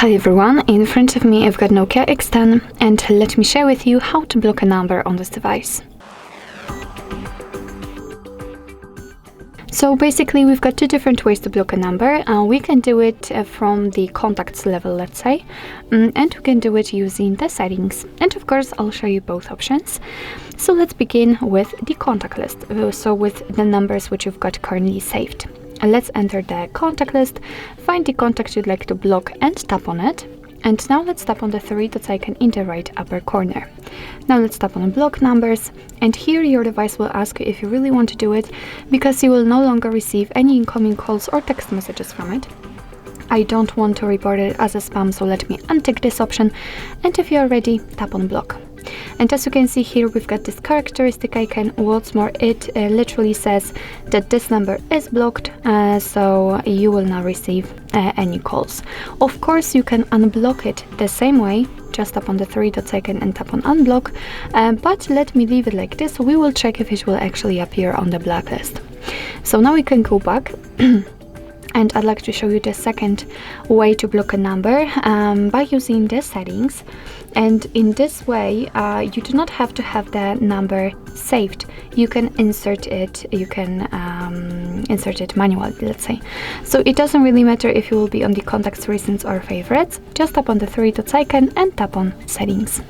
Hi everyone, in front of me I've got Nokia X10 and let me share with you how to block a number on this device. So basically we've got two different ways to block a number. We can do it from the contacts level, let's say, and we can do it using the settings. And of course I'll show you both options. So let's begin with the contact list, so with the numbers which you've got currently saved. Let's enter the contact list, find the contact you'd like to block and tap on it. And now let's tap on the three dots icon in the right upper corner. Now let's tap on block numbers, and here your device will ask you if you really want to do it, because you will no longer receive any incoming calls or text messages from it. I don't want to report it as a spam, so let me untick this option, and if you are ready, tap on block. And as you can see here, we've got this characteristic icon. What's more, it literally says that this number is blocked, so you will not receive any calls. Of course, you can unblock it the same way. Just tap on the three dots icon and tap on unblock, but let me leave it like this. We will check if it will actually appear on the blacklist. So now we can go back. And I'd like to show you the second way to block a number by using the settings. And in this way, you do not have to have the number saved. You can insert it. You can insert it manually, let's say. So it doesn't really matter if you will be on the contacts, recents, or favorites. Just tap on the three dots icon and tap on settings.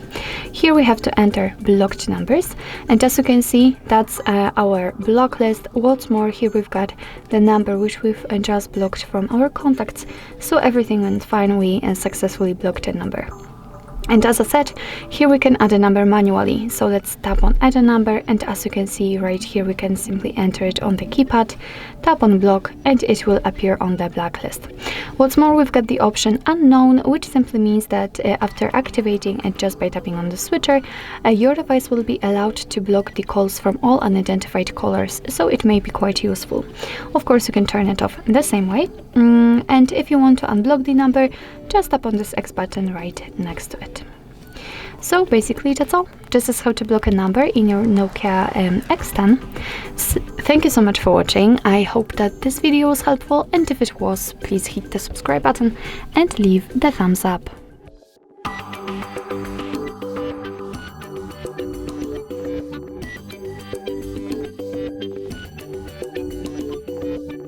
Here we have to enter blocked numbers, and as you can see, that's our block list. What's more, here we've got the number which we've just blocked from our contacts, so everything went fine. We successfully blocked a number. And as I said, here we can add a number manually. So let's tap on add a number, and as you can see right here, we can simply enter it on the keypad, tap on block, and it will appear on the blacklist. What's more, we've got the option unknown, which simply means that after activating it just by tapping on the switcher, your device will be allowed to block the calls from all unidentified callers, so it may be quite useful. Of course, you can turn it off the same way, and if you want to unblock the number, just tap on this X button right next to it. So basically that's all. This is how to block a number in your Nokia X10. Thank you so much for watching. I hope that this video was helpful, and if it was, please hit the subscribe button and leave the thumbs up.